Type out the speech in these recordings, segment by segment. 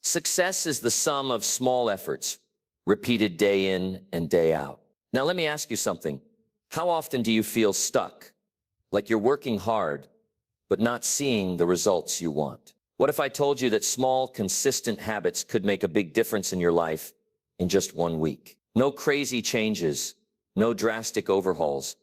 Success is the sum of small efforts, repeated day in and day out. Now, let me ask you something. How often do you feel stuck, like you're working hard, but not seeing the results you want? What if I told you that small, consistent habits could make a big difference in your life in just 1 week? No crazy changes, no drastic overhauls,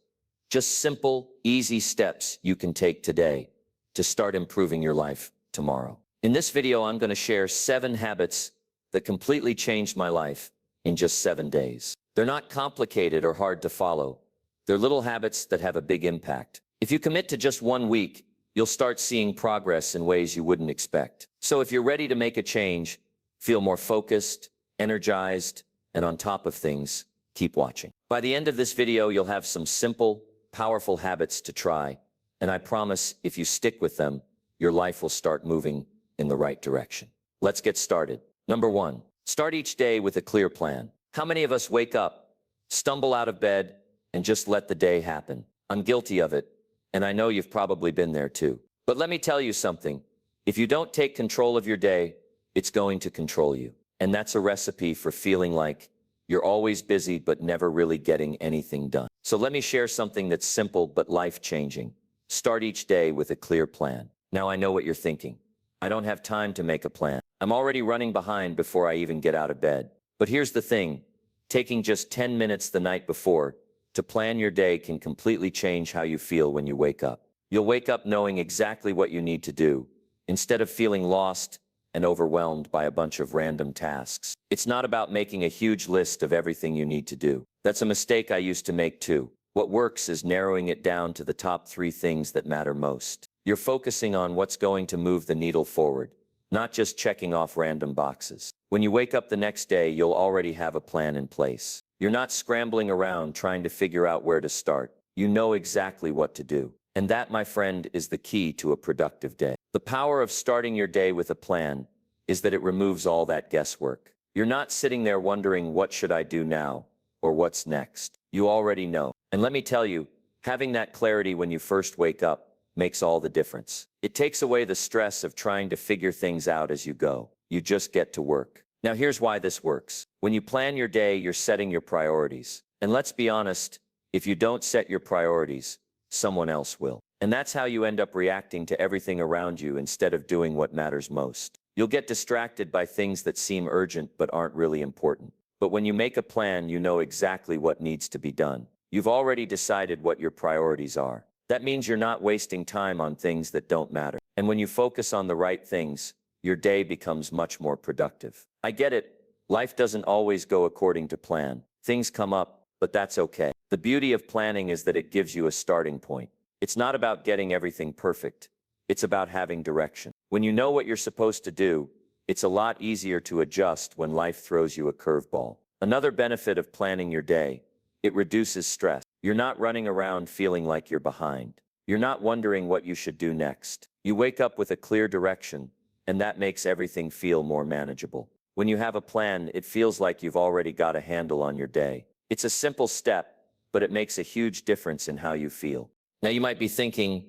just simple, easy steps you can take today to start improving your life tomorrow. In this video, I'm going to share 7 habits that completely changed my life in just 7 days. They're not complicated or hard to follow. They're little habits that have a big impact. If you commit to just 1 week, you'll start seeing progress in ways you wouldn't expect. So if you're ready to make a change, feel more focused, energized, and on top of things, keep watching. By the end of this video, you'll have some simple, powerful habits to try, and I promise if you stick with them, your life will start moving in the right direction. Let's get started. Number 1, start each day with a clear plan. How many of us wake up, stumble out of bed, and just let the day happen? I'm guilty of it, and I know you've probably been there too. But let me tell you something. If you don't take control of your day, it's going to control you. And that's a recipe for feeling like you're always busy but never really getting anything done. So let me share something that's simple but life-changing. Start each day with a clear plan. Now I know what you're thinking. I don't have time to make a plan. I'm already running behind before I even get out of bed. But here's the thing. Taking just 10 minutes the night before to plan your day can completely change how you feel when you wake up. You'll wake up knowing exactly what you need to do, instead of feeling lost and overwhelmed by a bunch of random tasks. It's not about making a huge list of everything you need to do. That's a mistake I used to make too. What works is narrowing it down to the top 3 things that matter most. You're focusing on what's going to move the needle forward, not just checking off random boxes. When you wake up the next day, you'll already have a plan in place. You're not scrambling around trying to figure out where to start. You know exactly what to do. And that, my friend, is the key to a productive day. The power of starting your day with a plan is that it removes all that guesswork. You're not sitting there wondering, what should I do now? Or what's next? You already know. And let me tell you, having that clarity when you first wake up makes all the difference. It takes away the stress of trying to figure things out as you go. You just get to work. Now here's why this works. When you plan your day, you're setting your priorities. And let's be honest, if you don't set your priorities, someone else will. And that's how you end up reacting to everything around you instead of doing what matters most. You'll get distracted by things that seem urgent but aren't really important. But when you make a plan, you know exactly what needs to be done. You've already decided what your priorities are. That means you're not wasting time on things that don't matter. And when you focus on the right things, your day becomes much more productive. I get it. Life doesn't always go according to plan. Things come up, but that's okay. The beauty of planning is that it gives you a starting point. It's not about getting everything perfect. It's about having direction. When you know what you're supposed to do, it's a lot easier to adjust when life throws you a curveball. Another benefit of planning your day, it reduces stress. You're not running around feeling like you're behind. You're not wondering what you should do next. You wake up with a clear direction, and that makes everything feel more manageable. When you have a plan, it feels like you've already got a handle on your day. It's a simple step, but it makes a huge difference in how you feel. Now you might be thinking,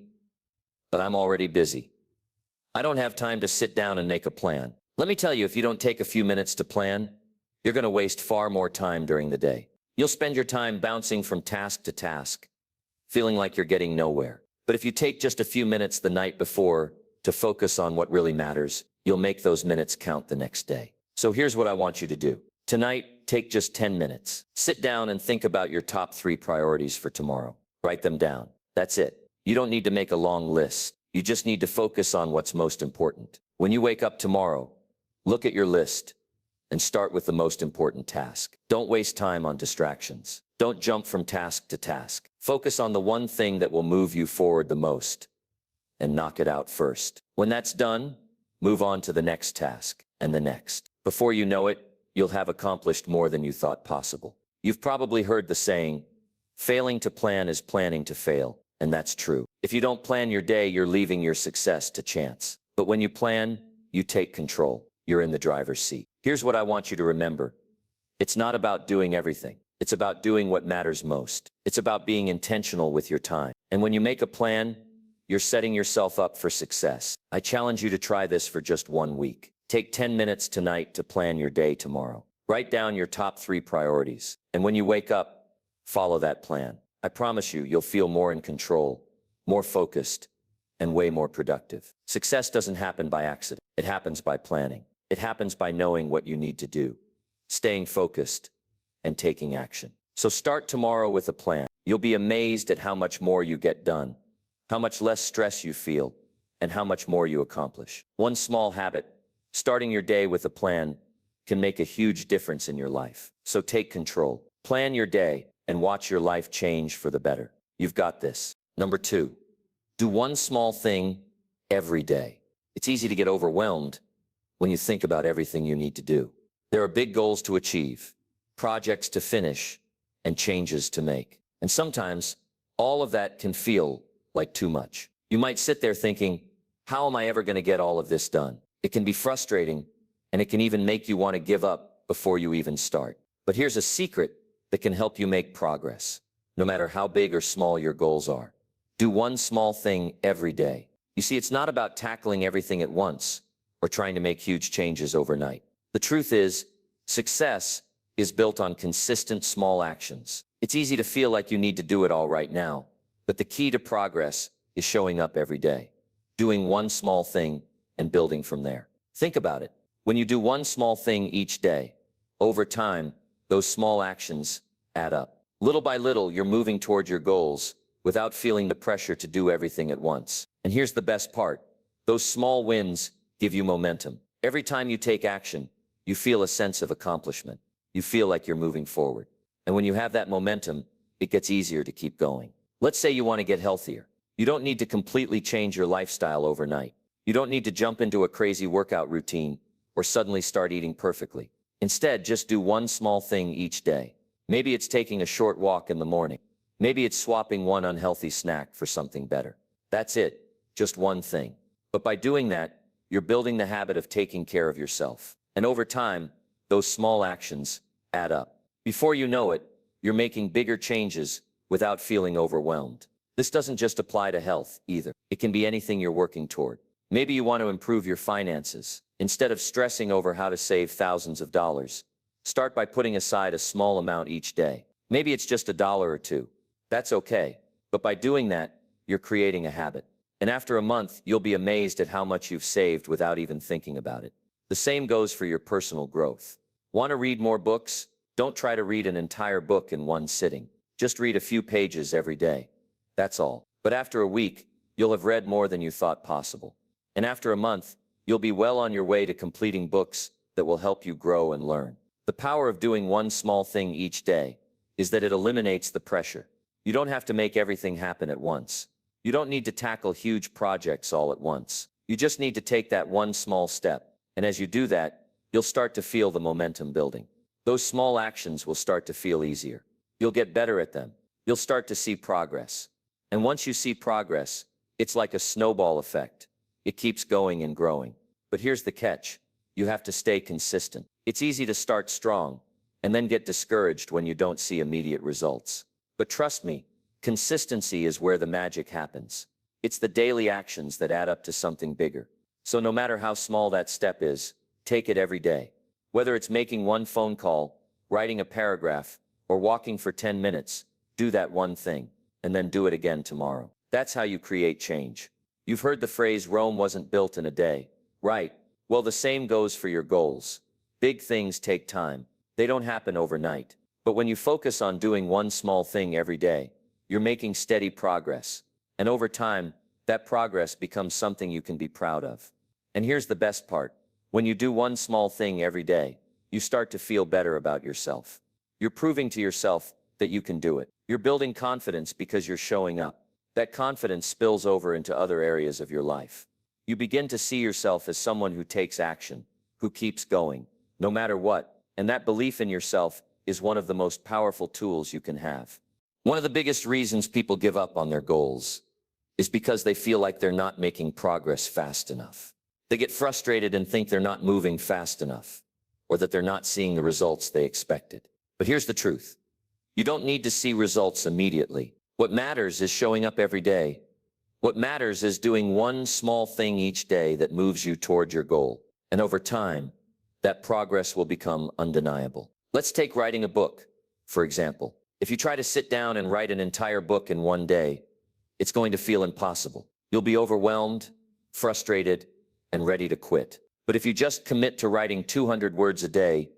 but I'm already busy. I don't have time to sit down and make a plan. Let me tell you, if you don't take a few minutes to plan, you're going to waste far more time during the day. You'll spend your time bouncing from task to task, feeling like you're getting nowhere. But if you take just a few minutes the night before to focus on what really matters, you'll make those minutes count the next day. So here's what I want you to do. Tonight, take just 10 minutes. Sit down and think about your top 3 priorities for tomorrow. Write them down. That's it. You don't need to make a long list. You just need to focus on what's most important. When you wake up tomorrow, look at your list and start with the most important task. Don't waste time on distractions. Don't jump from task to task. Focus on the one thing that will move you forward the most and knock it out first. When that's done, move on to the next task and the next. Before you know it, you'll have accomplished more than you thought possible. You've probably heard the saying, failing to plan is planning to fail. And that's true. If you don't plan your day, you're leaving your success to chance. But when you plan, you take control. You're in the driver's seat. Here's what I want you to remember. It's not about doing everything. It's about doing what matters most. It's about being intentional with your time. And when you make a plan, you're setting yourself up for success. I challenge you to try this for just 1 week. Take 10 minutes tonight to plan your day tomorrow. Write down your top 3 priorities. And when you wake up, follow that plan. I promise you, you'll feel more in control, more focused, and way more productive. Success doesn't happen by accident. It happens by planning. It happens by knowing what you need to do, staying focused, and taking action. So start tomorrow with a plan. You'll be amazed at how much more you get done, how much less stress you feel, and how much more you accomplish. One small habit, starting your day with a plan, can make a huge difference in your life. So take control. Plan your day and watch your life change for the better. You've got this. Number 2, do one small thing every day. It's easy to get overwhelmed when you think about everything you need to do. There are big goals to achieve, projects to finish, and changes to make. And sometimes all of that can feel like too much. You might sit there thinking, how am I ever going to get all of this done? It can be frustrating, and it can even make you want to give up before you even start. But here's a secret that can help you make progress, no matter how big or small your goals are. Do one small thing every day. You see, it's not about tackling everything at once or trying to make huge changes overnight. The truth is, success is built on consistent small actions. It's easy to feel like you need to do it all right now, but the key to progress is showing up every day, doing one small thing and building from there. Think about it. When you do one small thing each day, over time, those small actions add up. Little by little, you're moving toward your goals without feeling the pressure to do everything at once. And here's the best part. Those small wins give you momentum. Every time you take action, you feel a sense of accomplishment. You feel like you're moving forward. And when you have that momentum, it gets easier to keep going. Let's say you want to get healthier. You don't need to completely change your lifestyle overnight. You don't need to jump into a crazy workout routine or suddenly start eating perfectly. Instead, just do one small thing each day. Maybe it's taking a short walk in the morning. Maybe it's swapping one unhealthy snack for something better. That's it, just one thing. But by doing that, you're building the habit of taking care of yourself. And over time, those small actions add up. Before you know it, you're making bigger changes without feeling overwhelmed. This doesn't just apply to health either. It can be anything you're working toward. Maybe you want to improve your finances. Instead of stressing over how to save thousands of dollars, start by putting aside a small amount each day. Maybe it's just $1 or $2. That's okay. But by doing that, you're creating a habit. And after a month, you'll be amazed at how much you've saved without even thinking about it. The same goes for your personal growth. Want to read more books? Don't try to read an entire book in one sitting. Just read a few pages every day. That's all. But after a week, you'll have read more than you thought possible. And after a month, you'll be well on your way to completing books that will help you grow and learn. The power of doing one small thing each day is that it eliminates the pressure. You don't have to make everything happen at once. You don't need to tackle huge projects all at once. You just need to take that one small step. And as you do that, you'll start to feel the momentum building. Those small actions will start to feel easier. You'll get better at them. You'll start to see progress. And once you see progress, it's like a snowball effect. It keeps going and growing. But here's the catch. You have to stay consistent. It's easy to start strong and then get discouraged when you don't see immediate results. But trust me, consistency is where the magic happens. It's the daily actions that add up to something bigger. So no matter how small that step is, take it every day. Whether it's making one phone call, writing a paragraph, or walking for 10 minutes, do that one thing, and then do it again tomorrow. That's how you create change. You've heard the phrase, Rome wasn't built in a day, right? Well, the same goes for your goals. Big things take time. They don't happen overnight. But when you focus on doing one small thing every day, you're making steady progress. And over time, that progress becomes something you can be proud of. And here's the best part. When you do one small thing every day, you start to feel better about yourself. You're proving to yourself that you can do it. You're building confidence because you're showing up. That confidence spills over into other areas of your life. You begin to see yourself as someone who takes action, who keeps going, no matter what. And that belief in yourself is one of the most powerful tools you can have. One of the biggest reasons people give up on their goals is because they feel like they're not making progress fast enough. They get frustrated and think they're not moving fast enough, or that they're not seeing the results they expected. But here's the truth. You don't need to see results immediately. What matters is showing up every day. What matters is doing one small thing each day that moves you toward your goal. And over time, that progress will become undeniable. Let's take writing a book, for example. If you try to sit down and write an entire book in one day, it's going to feel impossible. You'll be overwhelmed, frustrated, and ready to quit. But if you just commit to writing 200 words a day,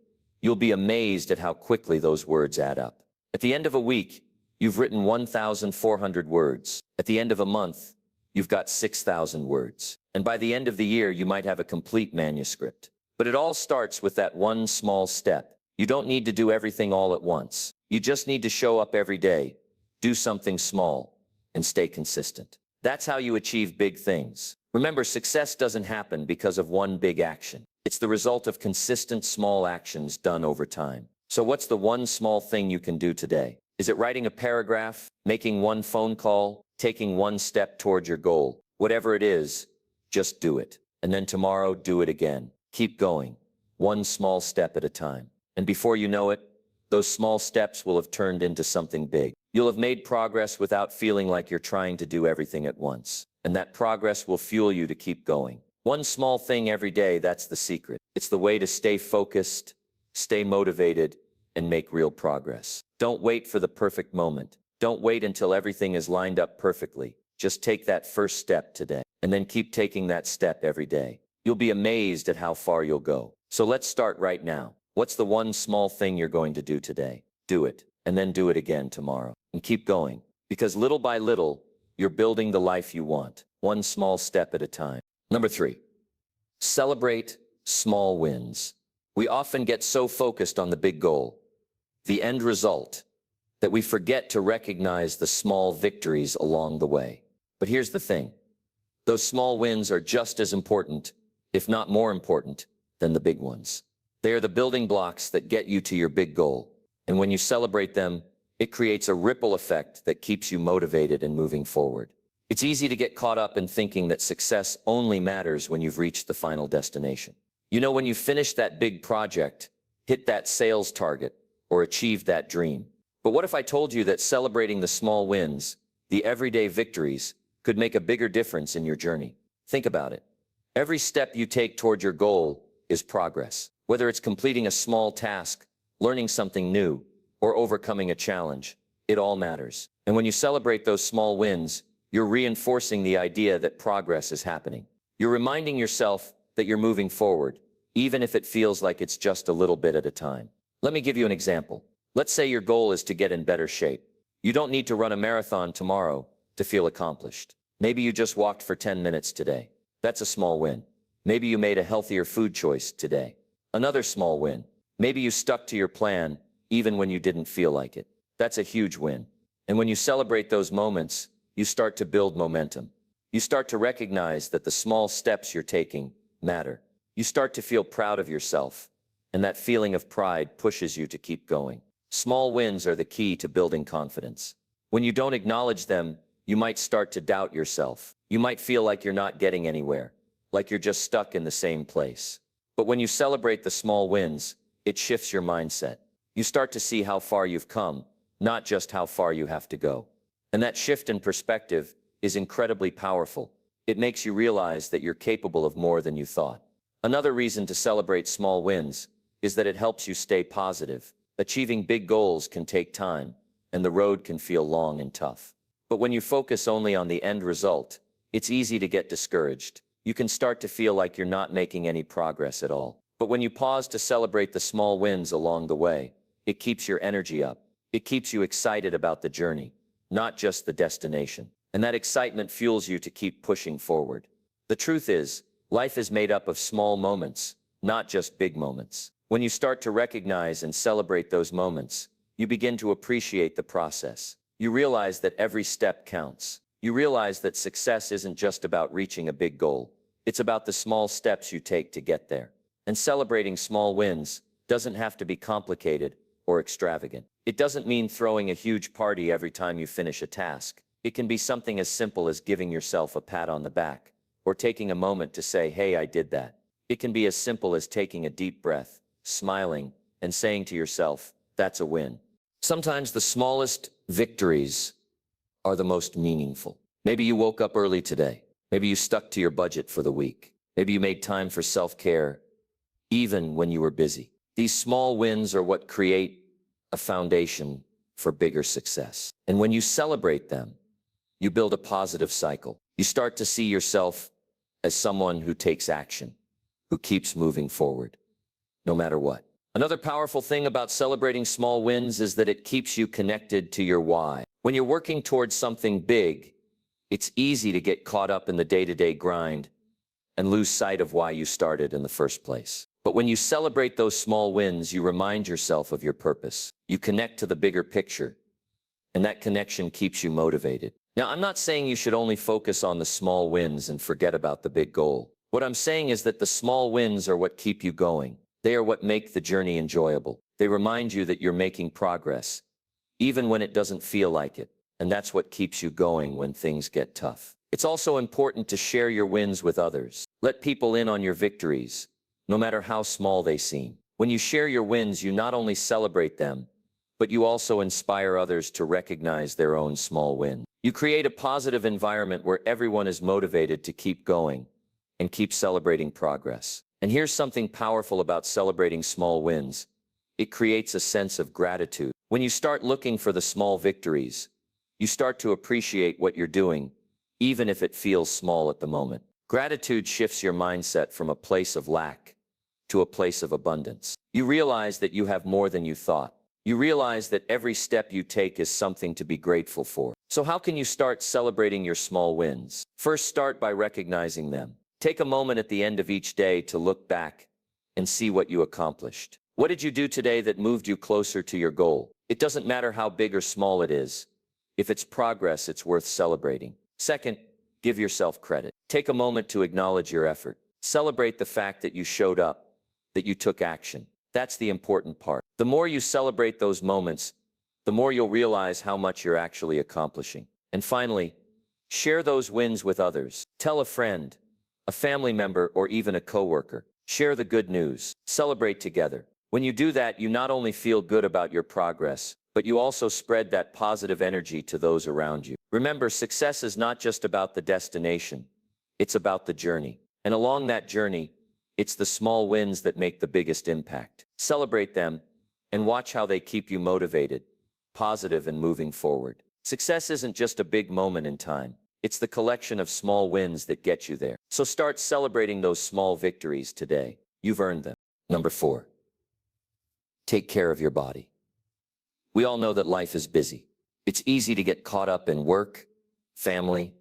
you'll be amazed at how quickly those words add up. At the end of a week, you've written 1,400 words. At the end of a month, you've got 6,000 words. And by the end of the year, you might have a complete manuscript. But it all starts with that one small step. You don't need to do everything all at once. You just need to show up every day, do something small, and stay consistent. That's how you achieve big things. Remember, success doesn't happen because of one big action. It's the result of consistent small actions done over time. So what's the one small thing you can do today? Is it writing a paragraph, making one phone call, taking one step towards your goal? Whatever it is, just do it. And then tomorrow, do it again. Keep going, one small step at a time. And before you know it, those small steps will have turned into something big. You'll have made progress without feeling like you're trying to do everything at once. And that progress will fuel you to keep going. One small thing every day, that's the secret. It's the way to stay focused, stay motivated, and make real progress. Don't wait for the perfect moment. Don't wait until everything is lined up perfectly. Just take that first step today, and then keep taking that step every day. You'll be amazed at how far you'll go. So let's start right now. What's the one small thing you're going to do today? Do it, and then do it again tomorrow. And keep going, because little by little, you're building the life you want, one small step at a time. Number 3, celebrate small wins. We often get so focused on the big goal, the end result, that we forget to recognize the small victories along the way. But here's the thing. Those small wins are just as important, if not more important, than the big ones. They are the building blocks that get you to your big goal. And when you celebrate them, it creates a ripple effect that keeps you motivated and moving forward. It's easy to get caught up in thinking that success only matters when you've reached the final destination. You know, when you finish that big project, hit that sales target, or achieve that dream. But what if I told you that celebrating the small wins, the everyday victories, could make a bigger difference in your journey? Think about it. Every step you take toward your goal is progress. Whether it's completing a small task, learning something new, or overcoming a challenge, it all matters. And when you celebrate those small wins, you're reinforcing the idea that progress is happening. You're reminding yourself that you're moving forward, even if it feels like it's just a little bit at a time. Let me give you an example. Let's say your goal is to get in better shape. You don't need to run a marathon tomorrow to feel accomplished. Maybe you just walked for 10 minutes today. That's a small win. Maybe you made a healthier food choice today. Another small win. Maybe you stuck to your plan even when you didn't feel like it. That's a huge win. And when you celebrate those moments, you start to build momentum. You start to recognize that the small steps you're taking matter. You start to feel proud of yourself, and that feeling of pride pushes you to keep going. Small wins are the key to building confidence. When you don't acknowledge them, you might start to doubt yourself. You might feel like you're not getting anywhere, like you're just stuck in the same place. But when you celebrate the small wins, it shifts your mindset. You start to see how far you've come, not just how far you have to go. And that shift in perspective is incredibly powerful. It makes you realize that you're capable of more than you thought. Another reason to celebrate small wins is that it helps you stay positive. Achieving big goals can take time, and the road can feel long and tough. But when you focus only on the end result, it's easy to get discouraged. You can start to feel like you're not making any progress at all. But when you pause to celebrate the small wins along the way, it keeps your energy up. It keeps you excited about the journey, not just the destination. And that excitement fuels you to keep pushing forward. The truth is, life is made up of small moments, not just big moments. When you start to recognize and celebrate those moments, you begin to appreciate the process. You realize that every step counts. You realize that success isn't just about reaching a big goal. It's about the small steps you take to get there. And celebrating small wins doesn't have to be complicated or extravagant. It doesn't mean throwing a huge party every time you finish a task. It can be something as simple as giving yourself a pat on the back, or taking a moment to say, "Hey, I did that." It can be as simple as taking a deep breath, smiling, and saying to yourself, "That's a win." Sometimes the smallest victories are the most meaningful. Maybe you woke up early today. Maybe you stuck to your budget for the week. Maybe you made time for self-care even when you were busy. These small wins are what create a foundation for bigger success. And when you celebrate them, you build a positive cycle. You start to see yourself as someone who takes action, who keeps moving forward, no matter what. Another powerful thing about celebrating small wins is that it keeps you connected to your why. When you're working towards something big, it's easy to get caught up in the day-to-day grind and lose sight of why you started in the first place. But when you celebrate those small wins, you remind yourself of your purpose. You connect to the bigger picture, and that connection keeps you motivated. Now, I'm not saying you should only focus on the small wins and forget about the big goal. What I'm saying is that the small wins are what keep you going. They are what make the journey enjoyable. They remind you that you're making progress, even when it doesn't feel like it. And that's what keeps you going when things get tough. It's also important to share your wins with others. Let people in on your victories, no matter how small they seem. When you share your wins, you not only celebrate them, but you also inspire others to recognize their own small wins. You create a positive environment where everyone is motivated to keep going and keep celebrating progress. And here's something powerful about celebrating small wins. It creates a sense of gratitude. When you start looking for the small victories, you start to appreciate what you're doing, even if it feels small at the moment. Gratitude shifts your mindset from a place of lack to a place of abundance. You realize that you have more than you thought. You realize that every step you take is something to be grateful for. So how can you start celebrating your small wins? First, start by recognizing them. Take a moment at the end of each day to look back and see what you accomplished. What did you do today that moved you closer to your goal? It doesn't matter how big or small it is. If it's progress, it's worth celebrating. Second, give yourself credit. Take a moment to acknowledge your effort. Celebrate the fact that you showed up, that you took action. That's the important part. The more you celebrate those moments, the more you'll realize how much you're actually accomplishing. And finally, share those wins with others. Tell a friend, a family member, or even a coworker. Share the good news. Celebrate together. When you do that, you not only feel good about your progress, but you also spread that positive energy to those around you. Remember, success is not just about the destination. It's about the journey. And along that journey, it's the small wins that make the biggest impact. Celebrate them and watch how they keep you motivated, positive, and moving forward. Success isn't just a big moment in time. It's the collection of small wins that get you there. So start celebrating those small victories today. You've earned them. Number 4, take care of your body. We all know that life is busy. It's easy to get caught up in work, family,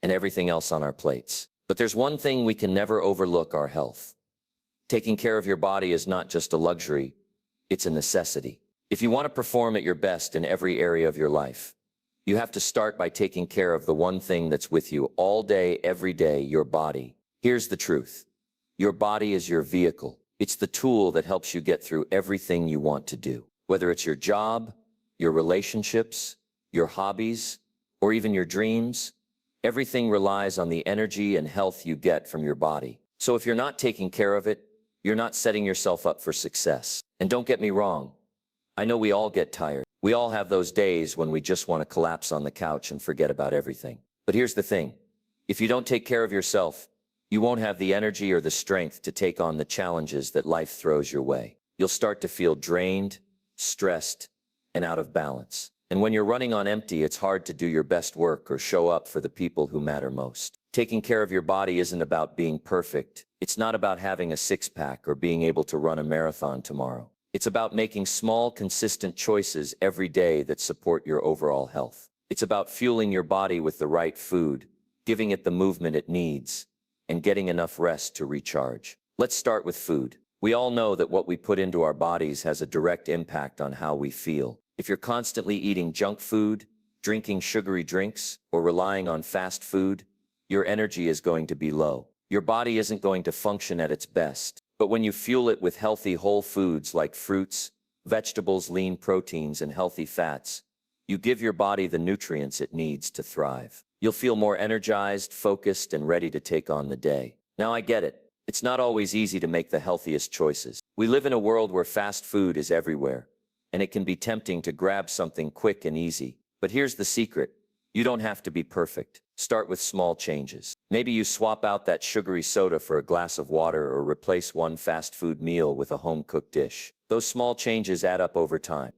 and everything else on our plates. But there's one thing we can never overlook: our health. Taking care of your body is not just a luxury, it's a necessity. If you want to perform at your best in every area of your life, you have to start by taking care of the one thing that's with you all day, every day: your body. Here's the truth. Your body is your vehicle. It's the tool that helps you get through everything you want to do. Whether it's your job, your relationships, your hobbies, or even your dreams, everything relies on the energy and health you get from your body. So if you're not taking care of it, you're not setting yourself up for success. And don't get me wrong, I know we all get tired. We all have those days when we just want to collapse on the couch and forget about everything. But here's the thing. If you don't take care of yourself, you won't have the energy or the strength to take on the challenges that life throws your way. You'll start to feel drained, stressed, and out of balance. And when you're running on empty, it's hard to do your best work or show up for the people who matter most. Taking care of your body isn't about being perfect. It's not about having a six-pack or being able to run a marathon tomorrow. It's about making small, consistent choices every day that support your overall health. It's about fueling your body with the right food, giving it the movement it needs, and getting enough rest to recharge. Let's start with food. We all know that what we put into our bodies has a direct impact on how we feel. If you're constantly eating junk food, drinking sugary drinks, or relying on fast food, your energy is going to be low. Your body isn't going to function at its best. But when you fuel it with healthy whole foods like fruits, vegetables, lean proteins, and healthy fats, you give your body the nutrients it needs to thrive. You'll feel more energized, focused, and ready to take on the day. Now, I get it. It's not always easy to make the healthiest choices. We live in a world where fast food is everywhere, and it can be tempting to grab something quick and easy. But here's the secret. You don't have to be perfect. Start with small changes. Maybe you swap out that sugary soda for a glass of water or replace one fast food meal with a home-cooked dish. Those small changes add up over time.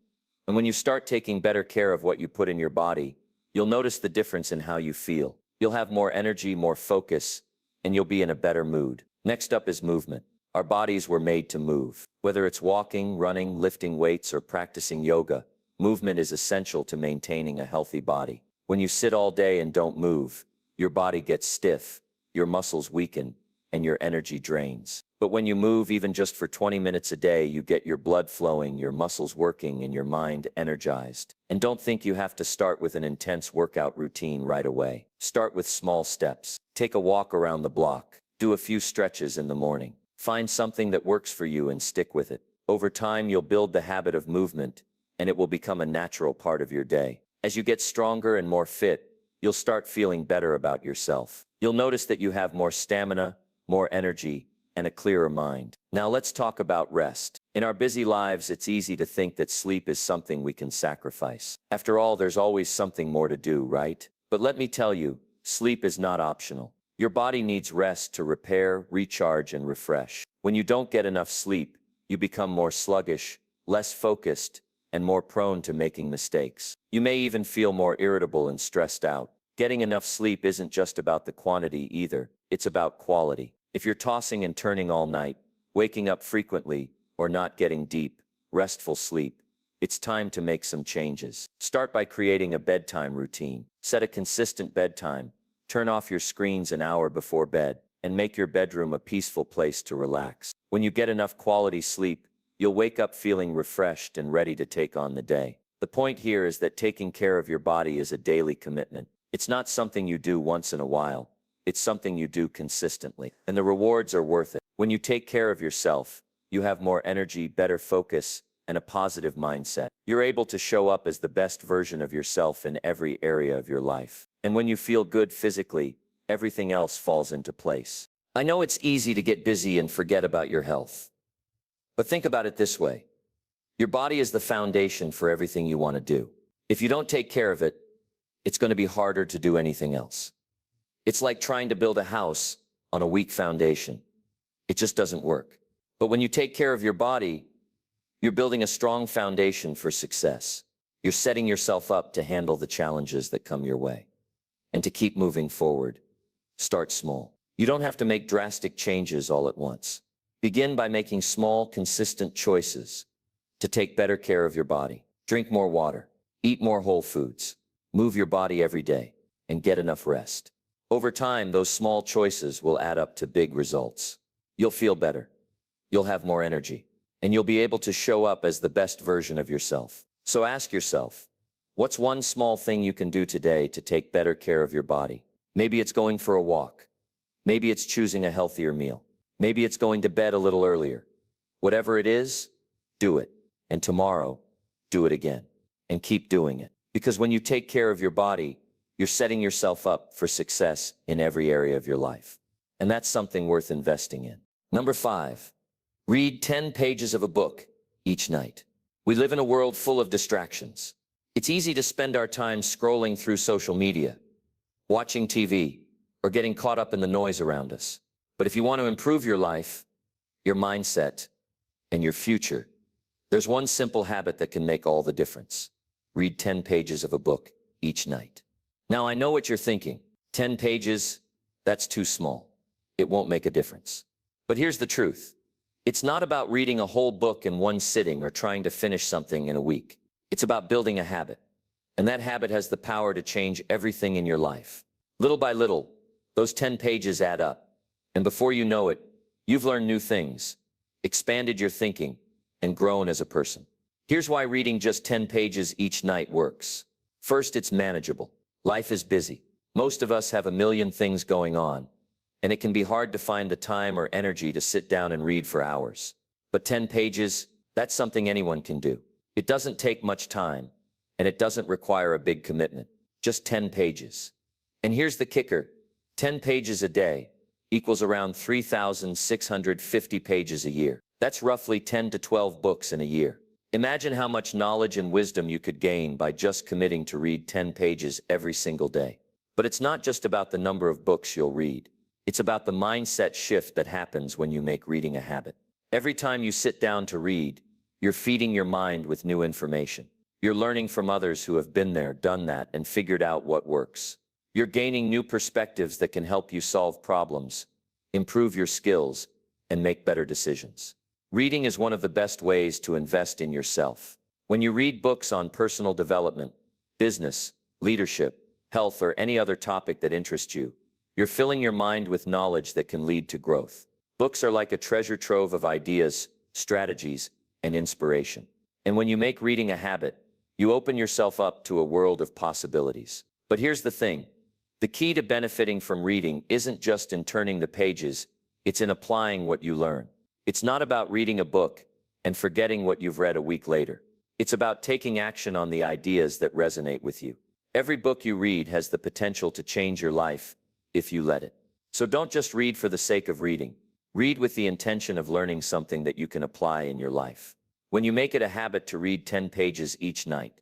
And when you start taking better care of what you put in your body, you'll notice the difference in how you feel. You'll have more energy, more focus, and you'll be in a better mood. Next up is movement. Our bodies were made to move. Whether it's walking, running, lifting weights, or practicing yoga, movement is essential to maintaining a healthy body. When you sit all day and don't move, your body gets stiff, your muscles weaken, and your energy drains. But when you move even just for 20 minutes a day, you get your blood flowing, your muscles working, and your mind energized. And don't think you have to start with an intense workout routine right away. Start with small steps. Take a walk around the block. Do a few stretches in the morning. Find something that works for you and stick with it. Over time, you'll build the habit of movement, and it will become a natural part of your day. As you get stronger and more fit, you'll start feeling better about yourself. You'll notice that you have more stamina, more energy, and a clearer mind. Now let's talk about rest. In our busy lives, it's easy to think that sleep is something we can sacrifice. After all, there's always something more to do, right? But let me tell you, sleep is not optional. Your body needs rest to repair, recharge, and refresh. When you don't get enough sleep, you become more sluggish, less focused, and more prone to making mistakes. You may even feel more irritable and stressed out. Getting enough sleep isn't just about the quantity either, it's about quality. If you're tossing and turning all night, waking up frequently, or not getting deep, restful sleep, it's time to make some changes. Start by creating a bedtime routine. Set a consistent bedtime. Turn off your screens an hour before bed, and make your bedroom a peaceful place to relax. When you get enough quality sleep, you'll wake up feeling refreshed and ready to take on the day. The point here is that taking care of your body is a daily commitment. It's not something you do once in a while. It's something you do consistently, and the rewards are worth it. When you take care of yourself, you have more energy, better focus, and a positive mindset. You're able to show up as the best version of yourself in every area of your life. And when you feel good physically, everything else falls into place. I know it's easy to get busy and forget about your health. But think about it this way. Your body is the foundation for everything you want to do. If you don't take care of it, it's going to be harder to do anything else. It's like trying to build a house on a weak foundation. It just doesn't work. But when you take care of your body, you're building a strong foundation for success. You're setting yourself up to handle the challenges that come your way. And to keep moving forward, start small. You don't have to make drastic changes all at once. Begin by making small, consistent choices to take better care of your body. Drink more water, eat more whole foods, move your body every day, and get enough rest. Over time, those small choices will add up to big results. You'll feel better, you'll have more energy, and you'll be able to show up as the best version of yourself. So ask yourself, what's one small thing you can do today to take better care of your body? Maybe it's going for a walk. Maybe it's choosing a healthier meal. Maybe it's going to bed a little earlier. Whatever it is, do it. And tomorrow, do it again. And keep doing it. Because when you take care of your body, you're setting yourself up for success in every area of your life. And that's something worth investing in. Number 5, read 10 pages of a book each night. We live in a world full of distractions. It's easy to spend our time scrolling through social media, watching TV, or getting caught up in the noise around us. But if you want to improve your life, your mindset, and your future, there's one simple habit that can make all the difference. Read 10 pages of a book each night. Now, I know what you're thinking. 10 pages, that's too small. It won't make a difference. But here's the truth. It's not about reading a whole book in one sitting or trying to finish something in a week. It's about building a habit. And that habit has the power to change everything in your life. Little by little, those 10 pages add up. And before you know it, you've learned new things, expanded your thinking, and grown as a person. Here's why reading just 10 pages each night works. First, it's manageable. Life is busy. Most of us have a million things going on, and it can be hard to find the time or energy to sit down and read for hours. But 10 pages, that's something anyone can do. It doesn't take much time, and it doesn't require a big commitment. Just 10 pages. And here's the kicker. 10 pages a day equals around 3,650 pages a year. That's roughly 10 to 12 books in a year. Imagine how much knowledge and wisdom you could gain by just committing to read 10 pages every single day. But it's not just about the number of books you'll read. It's about the mindset shift that happens when you make reading a habit. Every time you sit down to read, you're feeding your mind with new information. You're learning from others who have been there, done that, and figured out what works. You're gaining new perspectives that can help you solve problems, improve your skills, and make better decisions. Reading is one of the best ways to invest in yourself. When you read books on personal development, business, leadership, health, or any other topic that interests you, you're filling your mind with knowledge that can lead to growth. Books are like a treasure trove of ideas, strategies, and inspiration. And when you make reading a habit, you open yourself up to a world of possibilities. But here's the thing. The key to benefiting from reading isn't just in turning the pages, it's in applying what you learn. It's not about reading a book and forgetting what you've read a week later. It's about taking action on the ideas that resonate with you. Every book you read has the potential to change your life if you let it. So don't just read for the sake of reading. Read with the intention of learning something that you can apply in your life. When you make it a habit to read 10 pages each night,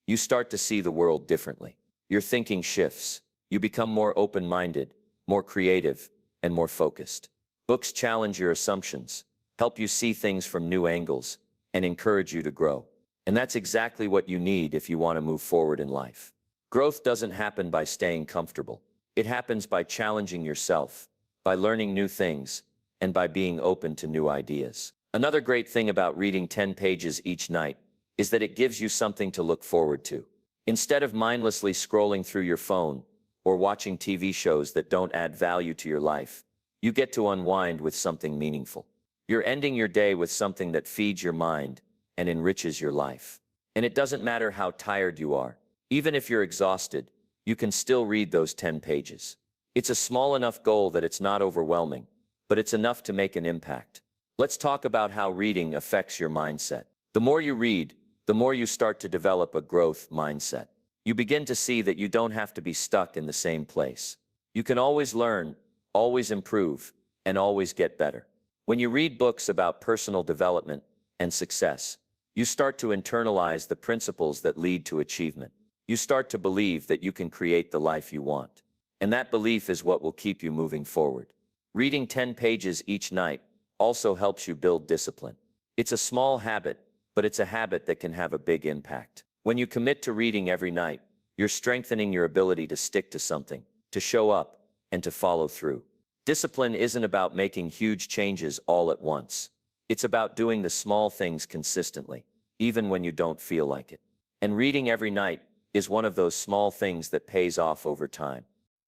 you start to see the world differently. Your thinking shifts. You become more open-minded, more creative, and more focused. Books challenge your assumptions, help you see things from new angles, and encourage you to grow. And that's exactly what you need if you want to move forward in life. Growth doesn't happen by staying comfortable. It happens by challenging yourself, by learning new things, and by being open to new ideas. Another great thing about reading 10 pages each night is that it gives you something to look forward to. Instead of mindlessly scrolling through your phone or watching TV shows that don't add value to your life, you get to unwind with something meaningful. You're ending your day with something that feeds your mind and enriches your life. And it doesn't matter how tired you are. Even if you're exhausted, you can still read those 10 pages. It's a small enough goal that it's not overwhelming, but it's enough to make an impact. Let's talk about how reading affects your mindset. The more you read, the more you start to develop a growth mindset. You begin to see that you don't have to be stuck in the same place. You can always learn, always improve, and always get better. When you read books about personal development and success, you start to internalize the principles that lead to achievement. You start to believe that you can create the life you want. And that belief is what will keep you moving forward. Reading 10 pages each night also helps you build discipline. It's a small habit, but it's a habit that can have a big impact. When you commit to reading every night, you're strengthening your ability to stick to something, to show up, and to follow through. Discipline isn't about making huge changes all at once. It's about doing the small things consistently, even when you don't feel like it. And reading every night is one of those small things that pays off over time.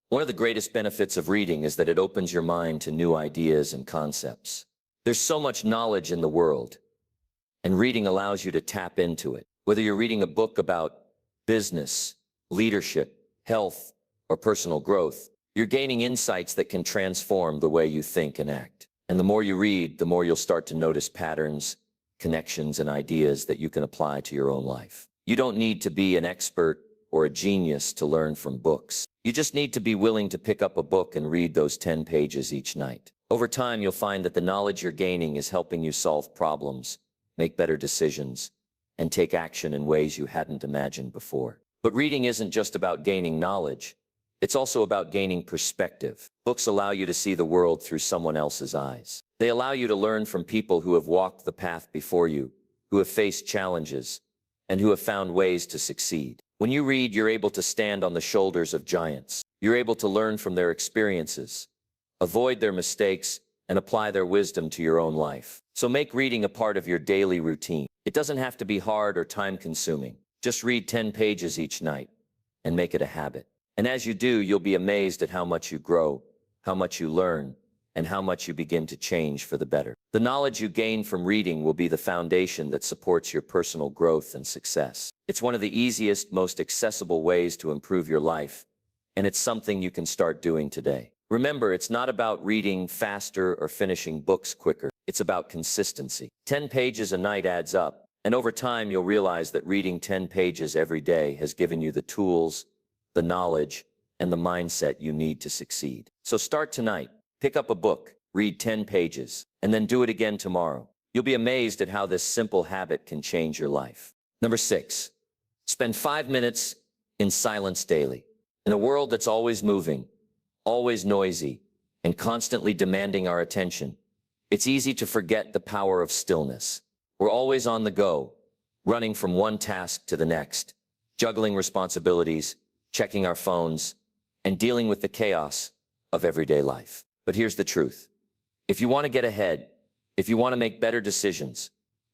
One of the greatest benefits of reading is that it opens your mind to new ideas and concepts. There's so much knowledge in the world, and reading allows you to tap into it. Whether you're reading a book about business, leadership, health, or personal growth, you're gaining insights that can transform the way you think and act. And the more you read, the more you'll start to notice patterns, connections, and ideas that you can apply to your own life. You don't need to be an expert or a genius to learn from books. You just need to be willing to pick up a book and read those 10 pages each night. Over time, you'll find that the knowledge you're gaining is helping you solve problems, make better decisions, and take action in ways you hadn't imagined before. But reading isn't just about gaining knowledge. It's also about gaining perspective. Books allow you to see the world through someone else's eyes. They allow you to learn from people who have walked the path before you, who have faced challenges, and who have found ways to succeed. When you read, you're able to stand on the shoulders of giants. You're able to learn from their experiences, avoid their mistakes, and apply their wisdom to your own life. So make reading a part of your daily routine. It doesn't have to be hard or time-consuming. Just read 10 pages each night and make it a habit. And as you do, you'll be amazed at how much you grow, how much you learn, and how much you begin to change for the better. The knowledge you gain from reading will be the foundation that supports your personal growth and success. It's one of the easiest, most accessible ways to improve your life, and it's something you can start doing today. Remember, it's not about reading faster or finishing books quicker. It's about consistency. 10 pages a night adds up, and over time you'll realize that reading 10 pages every day has given you the tools, the knowledge, and the mindset you need to succeed. So start tonight. Pick up a book, read 10 pages, and then do it again tomorrow. You'll be amazed at how this simple habit can change your life. Number 6, spend 5 minutes in silence daily. In a world that's always moving, always noisy, and constantly demanding our attention, it's easy to forget the power of stillness. We're always on the go, running from one task to the next, juggling responsibilities, checking our phones, and dealing with the chaos of everyday life. But here's the truth. If you want to get ahead, if you want to make better decisions,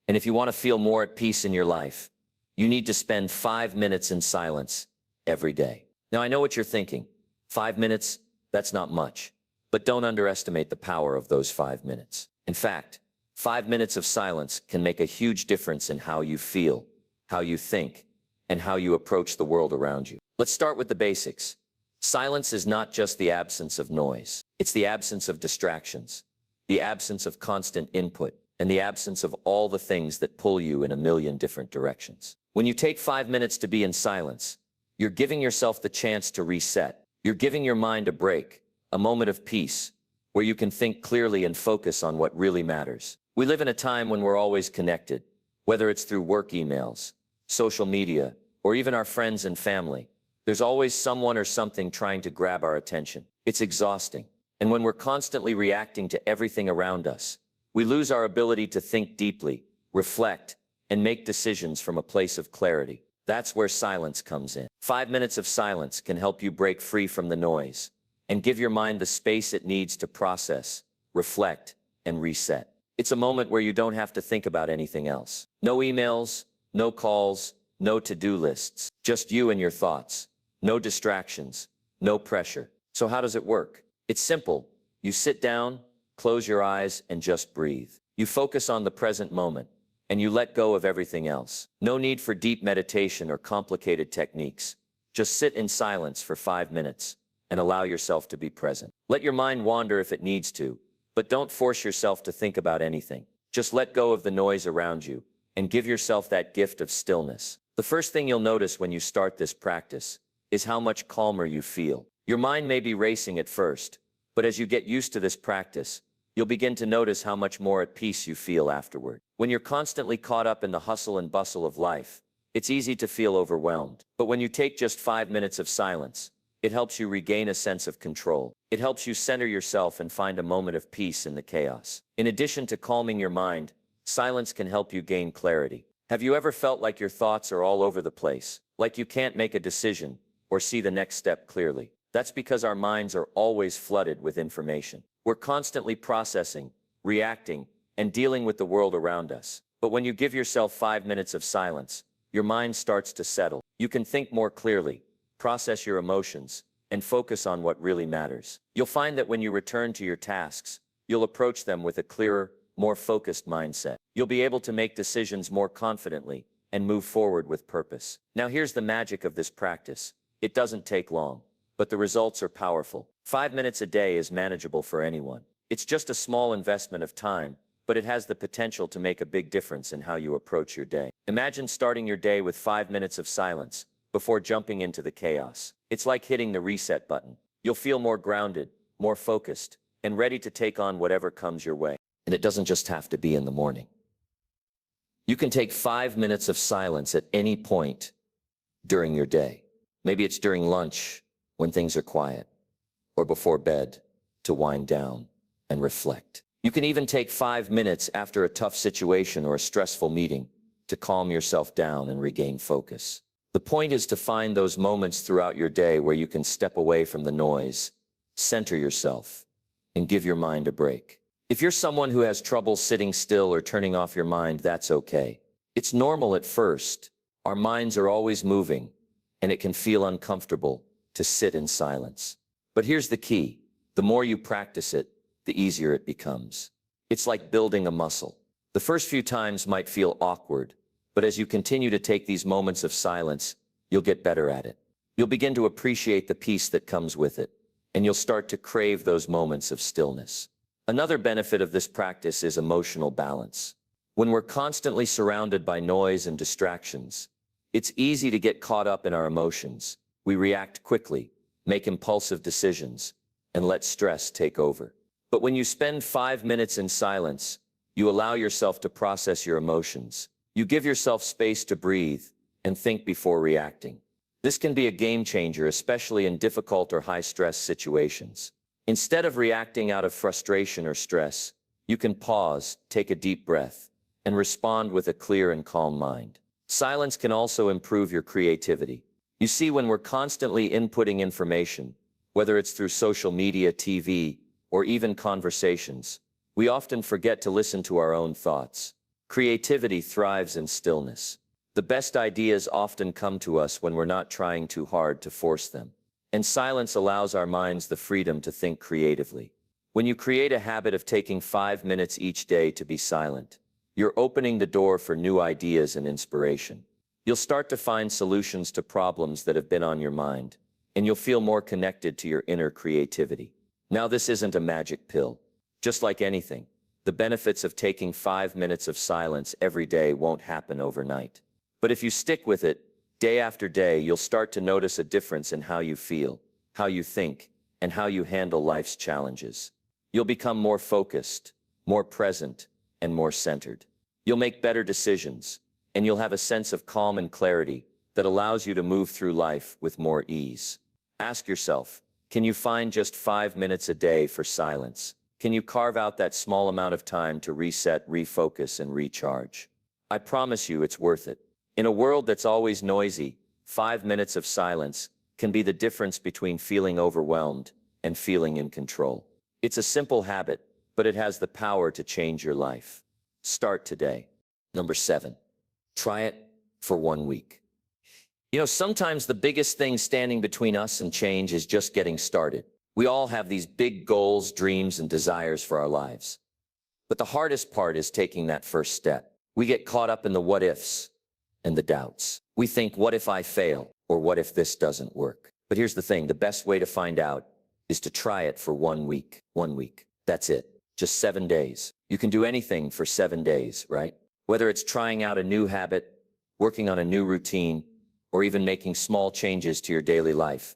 and if you want to feel more at peace in your life, you need to spend 5 minutes in silence every day. Now, I know what you're thinking. 5 minutes, that's not much. But don't underestimate the power of those 5 minutes. In fact, 5 minutes of silence can make a huge difference in how you feel, how you think, and how you approach the world around you. Let's start with the basics. Silence is not just the absence of noise. It's the absence of distractions, the absence of constant input, and the absence of all the things that pull you in a million different directions. When you take 5 minutes to be in silence, you're giving yourself the chance to reset. You're giving your mind a break, a moment of peace, where you can think clearly and focus on what really matters. We live in a time when we're always connected, whether it's through work emails, social media, or even our friends and family. There's always someone or something trying to grab our attention. It's exhausting. And when we're constantly reacting to everything around us, we lose our ability to think deeply, reflect, and make decisions from a place of clarity. That's where silence comes in. 5 minutes of silence can help you break free from the noise and give your mind the space it needs to process, reflect, and reset. It's a moment where you don't have to think about anything else. No emails, no calls, no to-do lists, just you and your thoughts. No distractions, no pressure. So how does it work? It's simple. You sit down, close your eyes, and just breathe. You focus on the present moment, and you let go of everything else. No need for deep meditation or complicated techniques. Just sit in silence for 5 minutes and allow yourself to be present. Let your mind wander if it needs to, but don't force yourself to think about anything. Just let go of the noise around you and give yourself that gift of stillness. The first thing you'll notice when you start this practice is how much calmer you feel. Your mind may be racing at first, but as you get used to this practice, you'll begin to notice how much more at peace you feel afterward. When you're constantly caught up in the hustle and bustle of life, it's easy to feel overwhelmed. But when you take just 5 minutes of silence, it helps you regain a sense of control. It helps you center yourself and find a moment of peace in the chaos. In addition to calming your mind, silence can help you gain clarity. Have you ever felt like your thoughts are all over the place, like you can't make a decision or see the next step clearly? That's because our minds are always flooded with information. We're constantly processing, reacting, and dealing with the world around us. But when you give yourself 5 minutes of silence, your mind starts to settle. You can think more clearly, process your emotions, and focus on what really matters. You'll find that when you return to your tasks, you'll approach them with a clearer, more focused mindset. You'll be able to make decisions more confidently and move forward with purpose. Now here's the magic of this practice. It doesn't take long, but the results are powerful. 5 minutes a day is manageable for anyone. It's just a small investment of time, but it has the potential to make a big difference in how you approach your day. Imagine starting your day with 5 minutes of silence before jumping into the chaos. It's like hitting the reset button. You'll feel more grounded, more focused, and ready to take on whatever comes your way. And it doesn't just have to be in the morning. You can take 5 minutes of silence at any point during your day. Maybe it's during lunch when things are quiet, or before bed to wind down and reflect. You can even take 5 minutes after a tough situation or a stressful meeting to calm yourself down and regain focus. The point is to find those moments throughout your day where you can step away from the noise, center yourself, and give your mind a break. If you're someone who has trouble sitting still or turning off your mind, that's okay. It's normal at first. Our minds are always moving, and it can feel uncomfortable to sit in silence. But here's the key. The more you practice it, the easier it becomes. It's like building a muscle. The first few times might feel awkward, but as you continue to take these moments of silence, you'll get better at it. You'll begin to appreciate the peace that comes with it, and you'll start to crave those moments of stillness. Another benefit of this practice is emotional balance. When we're constantly surrounded by noise and distractions, it's easy to get caught up in our emotions. We react quickly, make impulsive decisions, and let stress take over. But when you spend 5 minutes in silence, You allow yourself to process your emotions. You give yourself space to breathe and think before reacting. This can be a game changer, especially in difficult or high-stress situations. Instead of reacting out of frustration or stress, you can pause, take a deep breath, and respond with a clear and calm mind. Silence can also improve your creativity. You see, when we're constantly inputting information, whether it's through social media, TV, or even conversations, we often forget to listen to our own thoughts. Creativity thrives in stillness. The best ideas often come to us when we're not trying too hard to force them. And silence allows our minds the freedom to think creatively. When you create a habit of taking 5 minutes each day to be silent, you're opening the door for new ideas and inspiration. You'll start to find solutions to problems that have been on your mind, and you'll feel more connected to your inner creativity. Now, this isn't a magic pill. Just like anything, the benefits of taking 5 minutes of silence every day won't happen overnight. But if you stick with it, day after day, you'll start to notice a difference in how you feel, how you think, and how you handle life's challenges. You'll become more focused, more present, and more centered. You'll make better decisions, and you'll have a sense of calm and clarity that allows you to move through life with more ease. Ask yourself, can you find just 5 minutes a day for silence? Can you carve out that small amount of time to reset, refocus, and recharge? I promise you it's worth it. In a world that's always noisy, 5 minutes of silence can be the difference between feeling overwhelmed and feeling in control. It's a simple habit, but it has the power to change your life. Start today. Number 7, try it for 1 week. Sometimes the biggest thing standing between us and change is just getting started. We all have these big goals, dreams, and desires for our lives. But the hardest part is taking that first step. We get caught up in the what ifs and the doubts. We think, what if I fail? Or what if this doesn't work? But here's the thing, the best way to find out is to try it for 1 week. 1 week. That's it. Just 7 days. You can do anything for 7 days, right? Whether it's trying out a new habit, working on a new routine, or even making small changes to your daily life.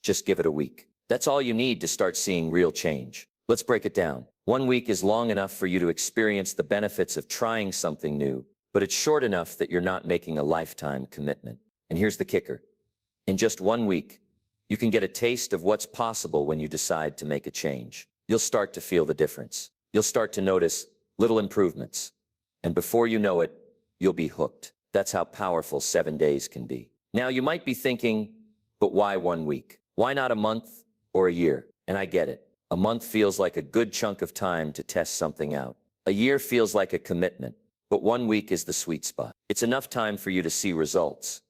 Just give it a week. That's all you need to start seeing real change. Let's break it down. 1 week is long enough for you to experience the benefits of trying something new, but it's short enough that you're not making a lifetime commitment. And here's the kicker. In just 1 week, you can get a taste of what's possible when you decide to make a change. You'll start to feel the difference. You'll start to notice little improvements. And before you know it, you'll be hooked. That's how powerful 7 days can be. Now, you might be thinking, but why 1 week? Why not a month or a year? And I get it. A month feels like a good chunk of time to test something out. A year feels like a commitment, but 1 week is the sweet spot. It's enough time for you to see results,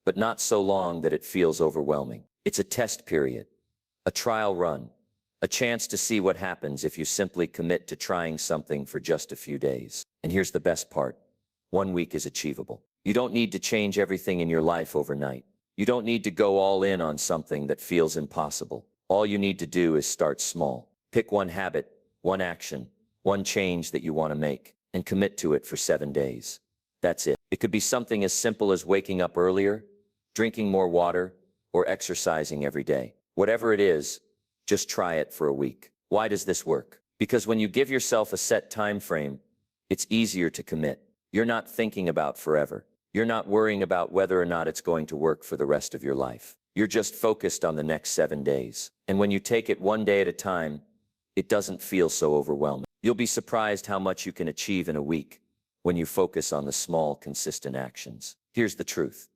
but not so long that it feels overwhelming. It's a test period, a trial run, a chance to see what happens if you simply commit to trying something for just a few days. And here's the best part. 1 week is achievable. You don't need to change everything in your life overnight. You don't need to go all in on something that feels impossible. All you need to do is start small. Pick one habit, one action, one change that you want to make, and commit to it for 7 days. That's it. It could be something as simple as waking up earlier, drinking more water, or exercising every day. Whatever it is, just try it for a week. Why does this work? Because when you give yourself a set time frame, it's easier to commit. You're not thinking about forever. You're not worrying about whether or not it's going to work for the rest of your life. You're just focused on the next 7 days. And when you take it 1 day at a time, it doesn't feel so overwhelming. You'll be surprised how much you can achieve in a week when you focus on the small, consistent actions. Here's the truth.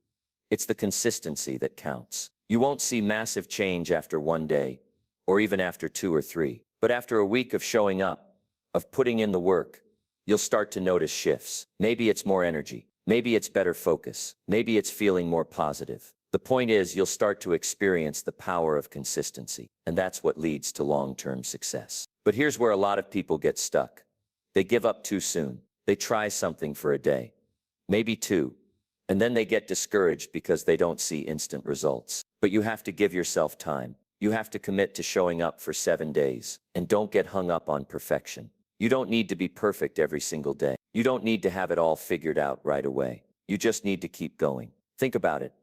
It's the consistency that counts. You won't see massive change after 1 day, or even after 2 or 3. But after a week of showing up, of putting in the work, you'll start to notice shifts. Maybe it's more energy. Maybe it's better focus. Maybe it's feeling more positive. The point is, you'll start to experience the power of consistency, and that's what leads to long-term success. But here's where a lot of people get stuck. They give up too soon. They try something for a day, maybe 2, and then they get discouraged because they don't see instant results. But you have to give yourself time. You have to commit to showing up for 7 days, and don't get hung up on perfection. You don't need to be perfect every single day. You don't need to have it all figured out right away. You just need to keep going. Think about it.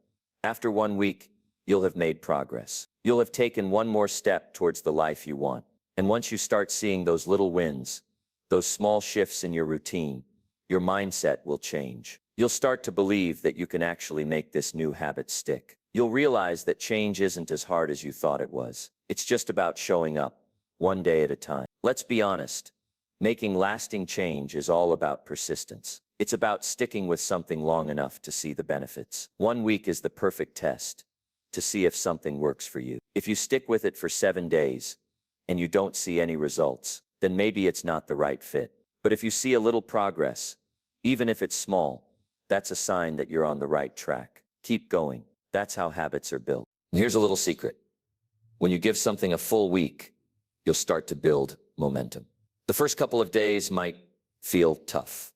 After 1 week, you'll have made progress. You'll have taken one more step towards the life you want. And once you start seeing those little wins, those small shifts in your routine, your mindset will change. You'll start to believe that you can actually make this new habit stick. You'll realize that change isn't as hard as you thought it was. It's just about showing up, one day at a time. Let's be honest. Making lasting change is all about persistence. It's about sticking with something long enough to see the benefits. 1 week is the perfect test to see if something works for you. If you stick with it for 7 days and you don't see any results, then maybe it's not the right fit. But if you see a little progress, even if it's small, that's a sign that you're on the right track. Keep going. That's how habits are built. And here's a little secret. When you give something a full week, you'll start to build momentum. The first couple of days might feel tough.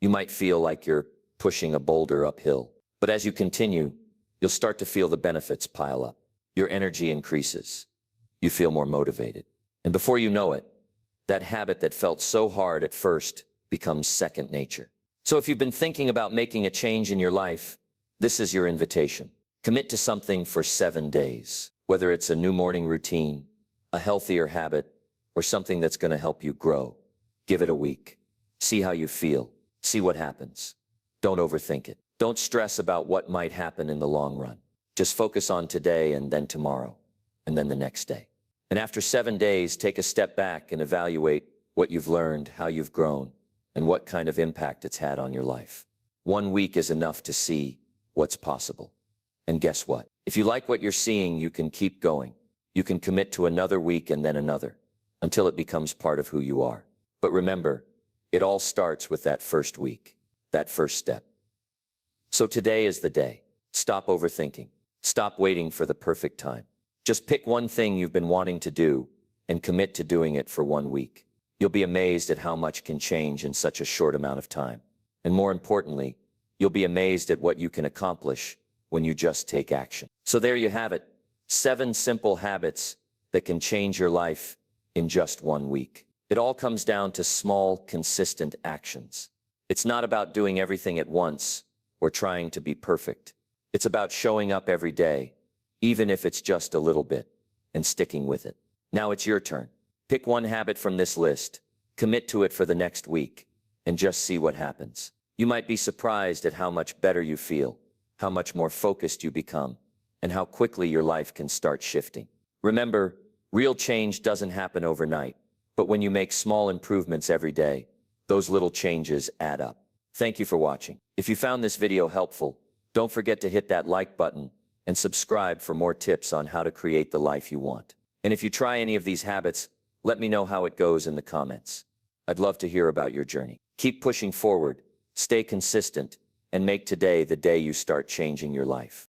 You might feel like you're pushing a boulder uphill. But as you continue, you'll start to feel the benefits pile up. Your energy increases. You feel more motivated. And before you know it, that habit that felt so hard at first becomes second nature. So if you've been thinking about making a change in your life, this is your invitation. Commit to something for 7 days, whether it's a new morning routine, a healthier habit, or something that's going to help you grow. Give it a week. See how you feel. See what happens. Don't overthink it. Don't stress about what might happen in the long run. Just focus on today and then tomorrow, and then the next day. And after 7 days, take a step back and evaluate what you've learned, how you've grown, and what kind of impact it's had on your life. 1 week is enough to see what's possible. And guess what? If you like what you're seeing, you can keep going. You can commit to another week and then another, until it becomes part of who you are. But remember, it all starts with that first week, that first step. So today is the day. Stop overthinking. Stop waiting for the perfect time. Just pick one thing you've been wanting to do and commit to doing it for 1 week. You'll be amazed at how much can change in such a short amount of time. And more importantly, you'll be amazed at what you can accomplish when you just take action. So there you have it. 7 simple habits that can change your life in just 1 week. It all comes down to small, consistent actions. It's not about doing everything at once or trying to be perfect. It's about showing up every day, even if it's just a little bit, and sticking with it. Now it's your turn. Pick one habit from this list, commit to it for the next week, and just see what happens. You might be surprised at how much better you feel, how much more focused you become, and how quickly your life can start shifting. Remember, real change doesn't happen overnight, but when you make small improvements every day, those little changes add up. Thank you for watching. If you found this video helpful, don't forget to hit that like button and subscribe for more tips on how to create the life you want. And if you try any of these habits, let me know how it goes in the comments. I'd love to hear about your journey. Keep pushing forward, stay consistent, and make today the day you start changing your life.